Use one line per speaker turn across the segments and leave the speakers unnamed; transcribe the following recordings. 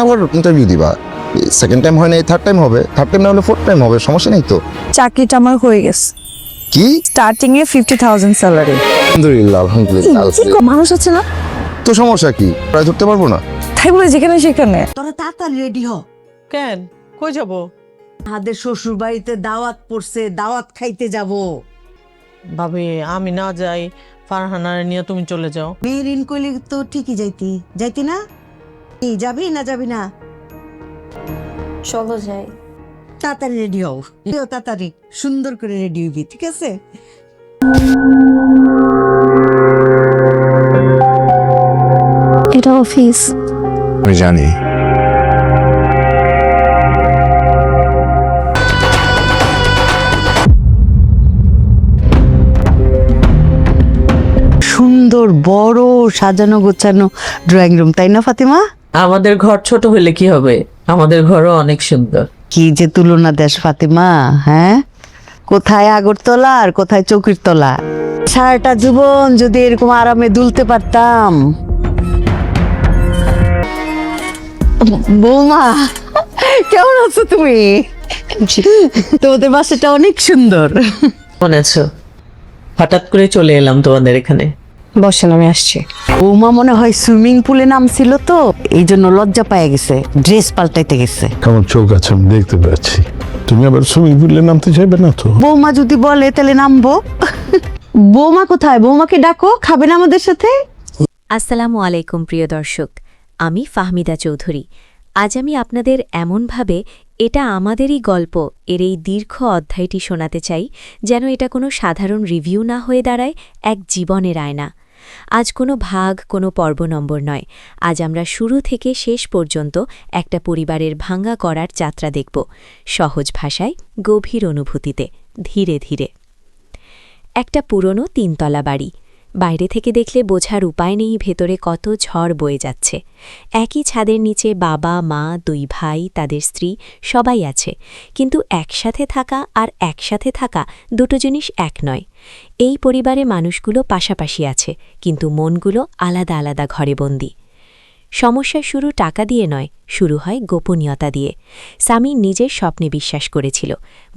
আবার ইন্টারভিউ দিবা, second time হয় না, থার্ড টাইম হবে, থার্ড টাইম না হলে ফোর্থ টাইম হবে, সমস্যা নেই তো।
চাকরিটা আমার হয়ে গেছে,
কি?
স্টার্টিং এ 50,000 স্যালারি।
আলহামদুলিল্লাহ আলহামদুলিল্লাহ।
মানুষ আছে না,
তো সমস্যা কি, প্রায় ধরতে পারবো না?
তাই বলে যেখানে সেখানে।
তোরা তাড়াতাড়ি রেডি হ।
কেন কই যাব?
আমাদের শ্বশুর বাড়িতে দাওয়াত পড়ছে, দাওয়াত খাইতে যাব।
ভাবি আমি না যাই, ফারহানারে নিয়ে তুমি চলে যাও।
মেয়ের ইন কইলে তো ঠিকই যাইতি না? এই যাবি না?
চলো যাই।
তাড়াতাড়ি রেডি হও, তাড়াতাড়ি সুন্দর করে রেডি হইবি, ঠিক আছে?
এটা অফিস।
আমি জানি।
সুন্দর বড় সাজানো গোছানো ড্রয়িং রুম, তাই না ফাতিমা?
আমাদের ঘর ছোট হলে কি হবে, আমাদের ঘরও অনেক সুন্দর।
কি যে তুলনা দেশ ফাতিমা, হ্যাঁ? কোথায় আগরতলা আর কোথায় চৌকির তলা। সারাটা জীবন যদি এরকম আরামে দুলতে পারতাম। বৌমা কেমন আছো তুমি? তোমাদের বাসাটা অনেক সুন্দর।
মনে আছো, হঠাৎ করে চলে এলাম তোমাদের এখানে।
বসেন, আমি আসছি।
বৌমা মনে হয় সুইমিং পুলে নামছিল তো, এই জন্য লজ্জা পায়ে গেছে, ড্রেস পাল্টাইতে গেছে।
আমার চোখ আছে, আমি দেখতে পাচ্ছি। তুমি আবার সুইমিং পুলে নামতে চাইবে না তো?
বৌমা যদি বলে তাহলে নামবো। বৌমা কোথায়? বৌমাকে ডাকো, খাবেন আমাদের সাথে।
আসসালামু আলাইকুম প্রিয় দর্শক, আমি ফাহমিদা চৌধুরী। আজ আমি আপনাদের এমনভাবে এটা আমাদেরই গল্প এর এই দীর্ঘ অধ্যায়টি শোনাতে চাই যেন এটা কোনো সাধারণ রিভিউ না হয়ে দাঁড়ায়, এক জীবনের আয়না। আজ কোনো ভাগ, কোনো পর্ব নম্বর নয়। আজ আমরা শুরু থেকে শেষ পর্যন্ত একটা পরিবারের ভাঙা করার যাত্রা দেখব, সহজ ভাষায়, গভীর অনুভূতিতে, ধীরে ধীরে। একটা পুরনো 3তলা বাড়ি। বাইরে থেকে দেখলে বোঝার উপায় নেই ভেতরে কত ঝড় বয়ে যাচ্ছে। একই ছাদের নিচে বাবা, মা, 2 ভাই, তাদের স্ত্রী সবাই আছে, কিন্তু একসাথে থাকা আর একসাথে থাকা দুটো জিনিস এক নয়। এই পরিবারে মানুষগুলো পাশাপাশি আছে, কিন্তু মনগুলো আলাদা আলাদা ঘরে বন্দী। সমস্যা শুরু টাকা দিয়ে নয়, শুরু হয় গোপনীয়তা দিয়ে। সামি নিজের স্বপ্নে বিশ্বাস করেছিল,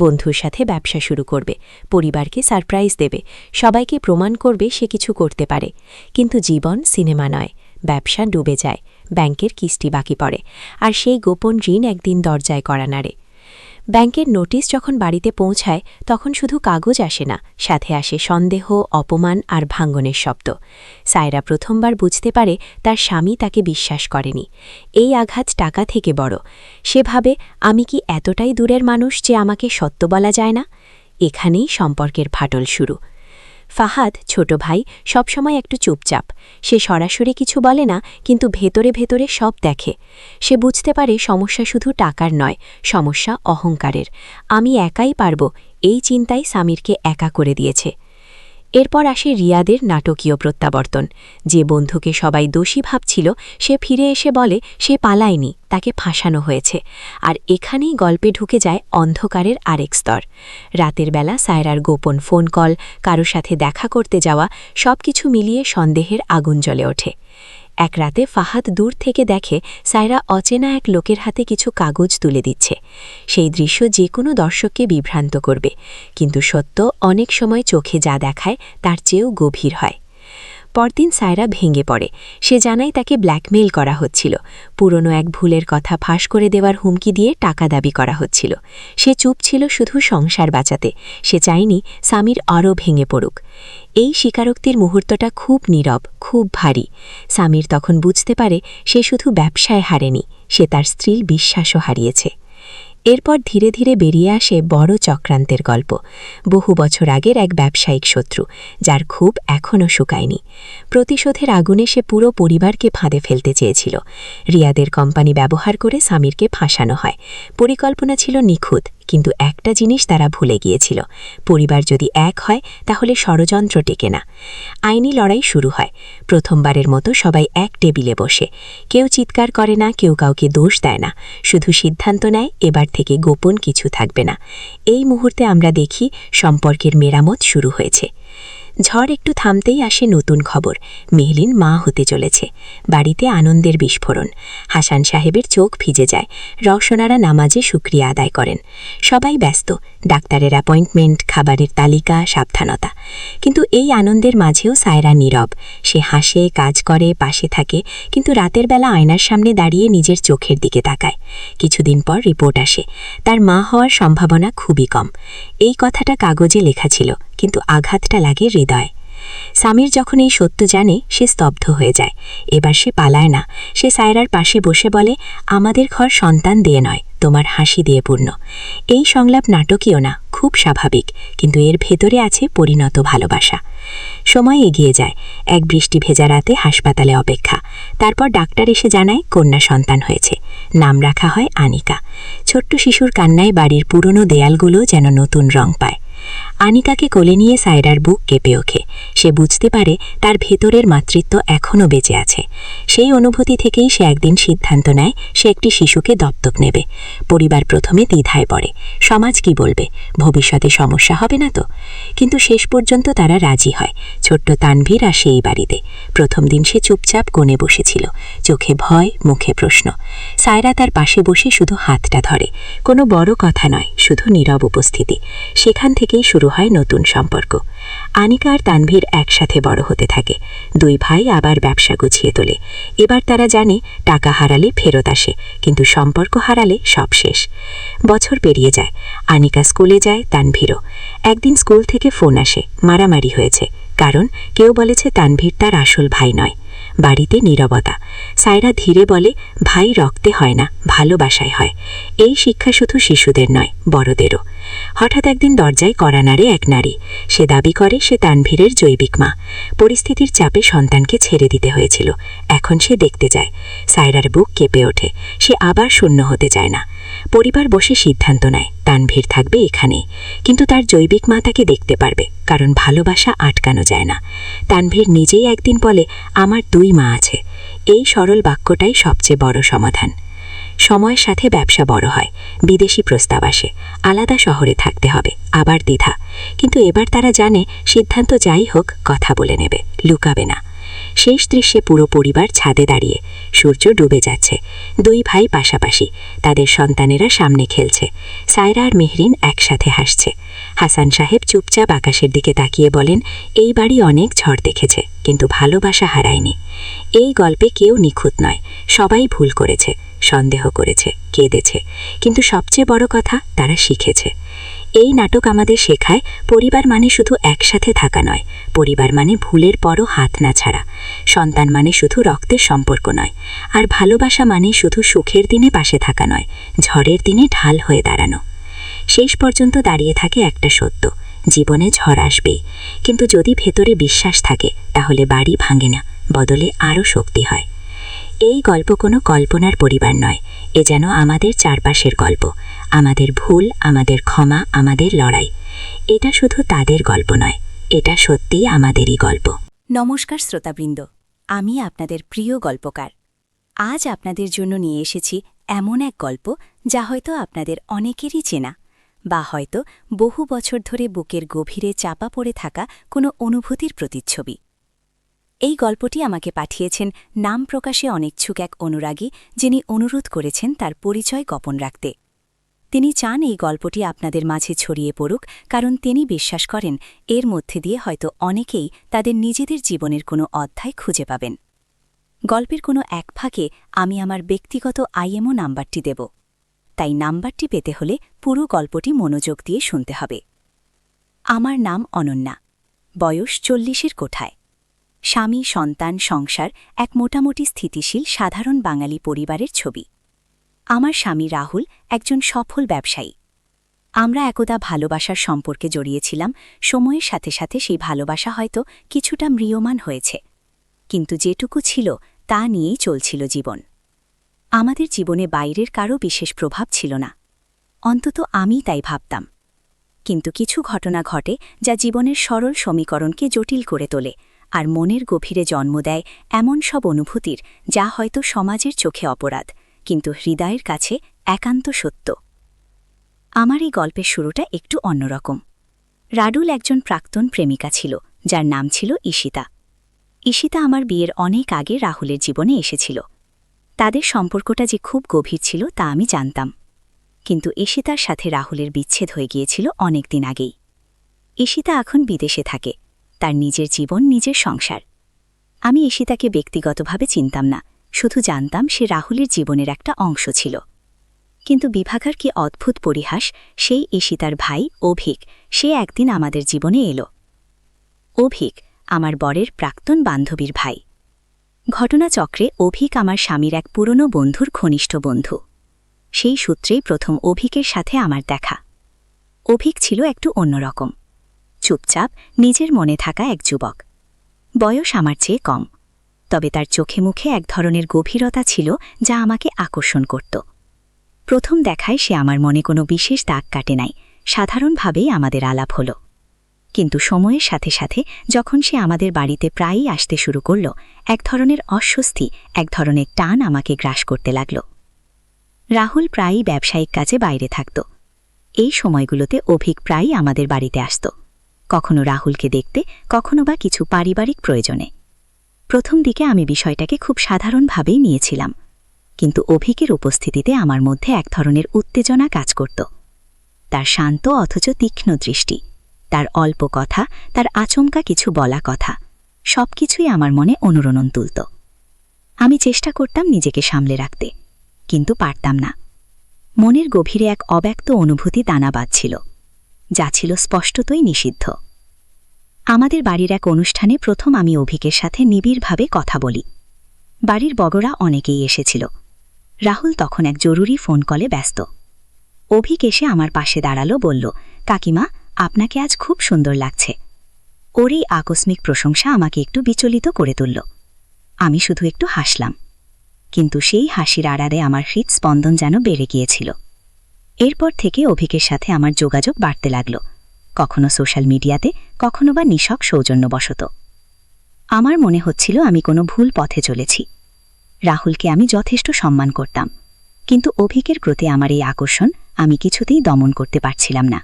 বন্ধুর সাথে ব্যবসা শুরু করবে, পরিবারকে সারপ্রাইজ দেবে, সবাইকে প্রমাণ করবে সে কিছু করতে পারে। কিন্তু জীবন সিনেমা নয়, ব্যবসা ডুবে যায়, ব্যাংকের কিস্তি বাকি পড়ে, আর সেই গোপন ঋণ একদিন দরজায় কড়া নাড়ে। ব্যাংকের নোটিশ যখন বাড়িতে পৌঁছায় তখন শুধু কাগজ আসে না, সাথে আসে সন্দেহ, অপমান আর ভাঙ্গনের শব্দ। সায়রা প্রথমবার বুঝতে পারে তার স্বামী তাকে বিশ্বাস করেনি। এই আঘাত টাকা থেকে বড়। সে ভাবে, আমি কি এতটাই দূরের মানুষ যে আমাকে সত্য বলা যায় না? এখানেই সম্পর্কের ফাটল শুরু। ফাহাদ, ছোট ভাই, সবসময় একটু চুপচাপ। সে সরাসরি কিছু বলে না, কিন্তু ভেতরে ভেতরে সব দেখে। সে বুঝতে পারে সমস্যা শুধু টাকার নয়, সমস্যা অহংকারের। আমি একাই পারব, এই চিন্তাই সামিরকে একা করে দিয়েছে। এরপর আসে রিয়াদের নাটকীয় প্রত্যাবর্তন। যে বন্ধুকে সবাই দোষী ভাবছিল সে ফিরে এসে বলে সে পালায়নি, তাকে ফাঁসানো হয়েছে। আর এখানেই গল্পে ঢুকে যায় অন্ধকারের আরেক স্তর। রাতের বেলা সায়রার গোপন ফোন কল, কারো সাথে দেখা করতে যাওয়া, সবকিছু মিলিয়ে সন্দেহের আগুন জ্বলে ওঠে। এক রাতে ফাহাদ দূর থেকে দেখে সায়রা অচেনা এক লোকের হাতে কিছু কাগজ তুলে দিচ্ছে। সেই দৃশ্য যে কোনো দর্শককে বিভ্রান্ত করবে, কিন্তু সত্য অনেক সময় চোখে যা দেখায় তার চেয়েও গভীর হয়। পরদিন সায়রা ভেঙে পড়ে। সে জানায় তাকে ব্ল্যাকমেইল করা হচ্ছিল, পুরনো এক ভুলের কথা ফাঁস করে দেওয়ার হুমকি দিয়ে টাকা দাবি করা হচ্ছিল। সে চুপ ছিল শুধু সংসার বাঁচাতে, সে চায়নি সামির আরও ভেঙে পড়ুক। এই স্বীকারোক্তির মুহূর্তটা খুব নীরব, খুব ভারী। সামির তখন বুঝতে পারে সে শুধু ব্যবসায় হারেনি, সে তার স্ত্রীর বিশ্বাসও হারিয়েছে। এরপর ধীরে ধীরে বেরিয়ে আসে বড় চক্রান্তের গল্প। বহু বছর আগের এক ব্যবসায়িক শত্রু, যার ক্ষোভ এখনও শুকায়নি। প্রতিশোধের আগুনে সে পুরো পরিবারকে ফাঁদে ফেলতে চেয়েছিল। রিয়াদের কোম্পানি ব্যবহার করে সামিরকে ফাঁসানো হয়। পরিকল্পনা ছিল নিখুঁত, কিন্তু একটা জিনিস তারা ভুলে গিয়েছিল, পরিবার যদি এক হয় তাহলে ষড়যন্ত্র টেকে না। আইনি লড়াই শুরু হয়। প্রথমবারের মতো সবাই এক টেবিলে বসে। কেউ চিৎকার করে না, কেউ কাউকে দোষ দেয় না, শুধু সিদ্ধান্ত নেয় এবার থেকে গোপন কিছু থাকবে না। এই মুহূর্তে আমরা দেখি সম্পর্কের মেরামত শুরু হয়েছে। ঝড় একটু থামতেই আসে নতুন খবর, মেহলিন মা হতে চলেছে। বাড়িতে আনন্দের বিস্ফোরণ। হাসান সাহেবের চোখ ভিজে যায়। রওশনারা নামাজে শুকরিয়া আদায় করেন। সবাই ব্যস্ত, ডাক্তারের অ্যাপয়েন্টমেন্ট, খাবারের তালিকা, সাবধানতা। কিন্তু এই আনন্দের মাঝেও সায়রা নীরব। সে হাসে, কাজ করে, পাশে থাকে, কিন্তু রাতের বেলা আয়নার সামনে দাঁড়িয়ে নিজের চোখের দিকে তাকায়। কিছুদিন পর রিপোর্ট আসে, তার মা হওয়ার সম্ভাবনা খুবই কম। এই কথাটা কাগজে লেখা ছিল, কিন্তু আঘাতটা লাগে হৃদয়। সামির যখন এই সত্য জানে, সে স্তব্ধ হয়ে যায়। এবার সে পালায় না, সে সায়রার পাশে বসে বলে, আমাদের ঘর সন্তান দিয়ে নয়, তোমার হাসি দিয়ে পূর্ণ। এই সংলাপ নাটকীয় না, খুব স্বাভাবিক, কিন্তু এর ভেতরে আছে পরিণত ভালোবাসা। সময় এগিয়ে যায়। এক বৃষ্টি ভেজা রাতে হাসপাতালে অপেক্ষা। তারপর ডাক্তার এসে জানায় কন্যা সন্তান হয়েছে। নাম রাখা হয় আনিকা। ছোট্ট শিশুর কান্নায় বাড়ির পুরনো দেয়ালগুলো যেন নতুন রং পায়। আনিকাকে কোলে নিয়ে সায়রার বুক কেঁপে ওঠে। সে বুঝতে পারে তার ভেতরের মাতৃত্ব এখনও বেঁচে আছে। সেই অনুভূতি থেকেই সে একদিন সিদ্ধান্ত নেয় সে একটি শিশুকে দত্তক নেবে। পরিবার প্রথমে দ্বিধায় পড়ে, সমাজ কি বলবে, ভবিষ্যতে সমস্যা হবে না তো? কিন্তু শেষ পর্যন্ত তারা রাজি হয়। ছোট্ট তানভীর আসে এই বাড়িতে। প্রথম দিন সে চুপচাপ কোণে বসেছিল, চোখে ভয়, মুখে প্রশ্ন। সায়রা তার পাশে বসে শুধু হাতটা ধরে। কোনো বড় কথা নয়, শুধু নীরব উপস্থিতি। সেখান থেকেই শুরু হয় নতুন সম্পর্ক। আনিকা আর তানভীর একসাথে বড় হতে থাকে। দুই ভাই আবার ব্যবসা গুছিয়ে তোলে। এবার তারা জানে টাকা হারালে ফেরত আসে, কিন্তু সম্পর্ক হারালে সব শেষ। বছর পেরিয়ে যায়। আনিকা স্কুলে যায়, তানভীরও। একদিন স্কুল থেকে ফোন আসে, মারামারি হয়েছে। কারণ কেউ বলেছে তানভীর তার আসল ভাই নয়। বাড়িতে নীরবতা। সায়রা ধীরে বলে, ভাই রক্তে হয় না, ভালোবাসায় হয়। এই শিক্ষা শুধু শিশুদের নয়, বড়দেরও। হঠাৎ একদিন দরজায় কড়া নাড়ে এক নারী। সে দাবি করে সে তানভীরের জৈবিক মা। পরিস্থিতির চাপে সন্তানকে ছেড়ে দিতে হয়েছিল। এখন সে দেখতে যায়। সায়রার বুক কেঁপে ওঠে। সে আবার শূন্য হতে চায় না। পরিবার বসে সিদ্ধান্ত নেয় তানভীর থাকবে এখানেই, কিন্তু তার জৈবিক মা তাকে দেখতে পারবে, কারণ ভালোবাসা আটকানো যায় না। তানভীর নিজেই একদিন বলে, আমার দুই মা আছে। এই সরল বাক্যটাই সবচেয়ে বড় সমাধান। সময়ের সাথে ব্যবসা বড় হয়। বিদেশি প্রস্তাব আসে, আলাদা শহরে থাকতে হবে, আবার দ্বিধা। কিন্তু এবার তারা জানে সিদ্ধান্ত যাই হোক কথা বলে নেবে, লুকাবে না। শেষ দৃশ্যে পুরো পরিবার ছাদে দাঁড়িয়ে। সূর্য ডুবে যাচ্ছে। দুই ভাই পাশাপাশি, তাদের সন্তানেরা সামনে খেলছে। সায়রা আর মেহরিন একসাথে হাসছে। হাসান সাহেব চুপচাপ আকাশের দিকে তাকিয়ে বলেন, এই বাড়ি অনেক ঝড় দেখেছে, কিন্তু ভালোবাসা হারায়নি। এই গল্পে কেউ নিখুঁত নয়, সবাই ভুল করেছে, সন্দেহ করেছে, কেঁদেছে, কিন্তু সবচেয়ে বড় কথা তারা শিখেছে। এই নাটক আমাদের শেখায় পরিবার মানে শুধু একসাথে থাকা নয়, পরিবার মানে ভুলের পরও হাত না ছাড়া। সন্তান মানে শুধু রক্তের সম্পর্ক নয়, আর ভালোবাসা মানে শুধু সুখের দিনে পাশে থাকা নয়, ঝড়ের দিনে ঢাল হয়ে দাঁড়ানো। শেষ পর্যন্ত দাঁড়িয়ে থাকে একটা সত্য, জীবনে ঝড় আসবেই, কিন্তু যদি ভেতরে বিশ্বাস থাকে তাহলে বাড়ি ভাঙে না, বদলে আরও শক্তি হয়। এই গল্প কোনো কল্পনার পরিবার নয়, এ যেন আমাদের চারপাশের গল্প, আমাদের ভুল, আমাদের ক্ষমা, আমাদের লড়াই। এটা শুধু তাদের গল্প নয়, এটা সত্যিই আমাদেরই গল্প।
নমস্কার শ্রোতাবৃন্দ, আমি আপনাদের প্রিয় গল্পকার। আজ আপনাদের জন্য নিয়ে এসেছি এমন এক গল্প যা হয়তো আপনাদের অনেকেরই চেনা, বা হয়তো বহু বছর ধরে বুকের গভীরে চাপা পড়ে থাকা কোনো অনুভূতির প্রতিচ্ছবি। এই গল্পটি আমাকে পাঠিয়েছেন নাম প্রকাশে অনিচ্ছুক এক অনুরাগী, যিনি অনুরোধ করেছেন তার পরিচয় গোপন রাখতে। তিনি চান এই গল্পটি আপনাদের মাঝে ছড়িয়ে পড়ুক, কারণ তিনি বিশ্বাস করেন এর মধ্যে দিয়ে হয়তো অনেকেই তাদের নিজেদের জীবনের কোনো অধ্যায় খুঁজে পাবেন। গল্পের কোনো এক ফাঁকে আমি আমার ব্যক্তিগত আইএমও নাম্বারটি দেব, তাই নাম্বারটি পেতে হলে পুরো গল্পটি মনোযোগ দিয়ে শুনতে হবে। আমার নাম অনন্যা, বয়স 40-এর কোঠায়। স্বামী, সন্তান, সংসার, এক মোটামুটি স্থিতিশীল সাধারণ বাঙালি পরিবারের ছবি। আমার স্বামী রাহুল একজন সফল ব্যবসায়ী। আমরা একদা ভালোবাসার সম্পর্কে জড়িয়েছিলাম। সময়ের সাথে সাথে সেই ভালোবাসা হয়তো কিছুটা ম্রিয়মান হয়েছে, কিন্তু যেটুকু ছিল তা নিয়েই চলছিল জীবন। আমাদের জীবনে বাইরের কারও বিশেষ প্রভাব ছিল না, অন্তত আমি তাই ভাবতাম। কিন্তু কিছু ঘটনা ঘটে যা জীবনের সরল সমীকরণকে জটিল করে তোলে, আর মনের গভীরে জন্ম দেয় এমন সব অনুভূতির যা হয়তো সমাজের চোখে অপরাধ, কিন্তু হৃদয়ের কাছে একান্ত সত্য। আমার এই গল্পের শুরুটা একটু অন্যরকম। রাডুল একজন প্রাক্তন প্রেমিকা ছিল, যার নাম ছিল ঈশিতা। ঈশিতা আমার বিয়ের অনেক আগে রাহুলের জীবনে এসেছিল। তাদের সম্পর্কটা যে খুব গভীর ছিল তা আমি জানতাম, কিন্তু ঈশিতার সাথে রাহুলের বিচ্ছেদ হয়ে গিয়েছিল অনেক দিন আগেই। ঈশিতা এখন বিদেশে থাকে, তার নিজের জীবন, নিজের সংসার। আমি ঈশিতাকে ব্যক্তিগতভাবে চিনতাম না, শুধু জানতাম সে রাহুলের জীবনের একটা অংশ ছিল। কিন্তু বিভাগার কি অদ্ভুত পরিহাস, সেই ঈশিতার ভাই অভিক সে একদিন আমাদের জীবনে এলো। অভিক আমার বরের প্রাক্তন বান্ধবীর ভাই। ঘটনাচক্রে অভিক আমার স্বামীর এক পুরনো বন্ধুর ঘনিষ্ঠ বন্ধু। সেই সূত্রেই প্রথম অভিকের সাথে আমার দেখা। অভিক ছিল একটু অন্যরকম, চুপচাপ, নিজের মনে থাকা এক যুবক। বয়স আমার চেয়ে কম, তবে তার চোখে মুখে এক ধরনের গভীরতা ছিল যা আমাকে আকর্ষণ করত। প্রথম দেখায় সে আমার মনে কোনো বিশেষ দাগ কাটে নাই, সাধারণভাবেই আমাদের আলাপ হল। কিন্তু সময়ের সাথে সাথে যখন সে আমাদের বাড়িতে প্রায়ই আসতে শুরু করল, এক ধরনের অস্বস্তি, এক ধরনের টান আমাকে গ্রাস করতে লাগল। রাহুল প্রায়ই ব্যবসায়িক কাজে বাইরে থাকত। এই সময়গুলোতে অভিক প্রায়ই আমাদের বাড়িতে আসত, কখনো রাহুলকে দেখতে, কখনো বা কিছু পারিবারিক প্রয়োজনে। প্রথম দিকে আমি বিষয়টাকে খুব সাধারণভাবেই নিয়েছিলাম, কিন্তু অভিকের উপস্থিতিতে আমার মধ্যে এক ধরনের উত্তেজনা কাজ করত। তার শান্ত অথচ তীক্ষ্ণ দৃষ্টি, তার অল্প কথা, তার আচমকা কিছু বলা কথা, সবকিছুই আমার মনে অনুরণন তুলত। আমি চেষ্টা করতাম নিজেকে সামলে রাখতে, কিন্তু পারতাম না। মনের গভীরে এক অব্যক্ত অনুভূতি দানা বাঁধছিল, যা ছিল স্পষ্টতই নিষিদ্ধ। আমাদের বাড়ির এক অনুষ্ঠানে প্রথম আমি অভিকের সাথে নিবিড়ভাবে কথা বলি। বাড়ির বড়রা অনেকেই এসেছিল। রাহুল তখন এক জরুরি ফোন কলে ব্যস্ত। অভিক এসে আমার পাশে দাঁড়ালো, বলল, কাকিমা, আপনাকে আজ খুব সুন্দর লাগছে। ওর এই আকস্মিক প্রশংসা আমাকে একটু বিচলিত করে তুলল। আমি শুধু একটু হাসলাম, কিন্তু সেই হাসির আড়ালে আমার হৃৎস্পন্দন যেন বেড়ে গিয়েছিল। এরপর থেকে অভিকের সাথে আমার যোগাযোগ বাড়তে লাগল, কখনো সোশ্যাল মিডিয়াতে, কখনো বা নিছক সৌজন্যবশত। আমার মনে হচ্ছিল আমি কোনো ভুল পথে চলেছি। রাহুলকে আমি যথেষ্ট সম্মান করতাম, কিন্তু অভিকের প্রতি আমার এই আকর্ষণ আমি কিছুতেই দমন করতে পারছিলাম না।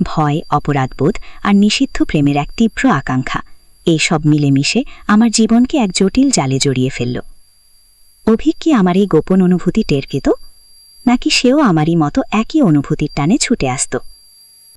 ভয়, অপরাধবোধ আর নিষিদ্ধ প্রেমের এক তীব্র আকাঙ্ক্ষা, এই সব মিলেমিশে আমার জীবনকে এক জটিল জালে জড়িয়ে ফেলল। অভিক কি আমার এই গোপন অনুভূতি টের পেত, নাকি সেও আমারই মতো একই অনুভূতির টানে ছুটে আসত?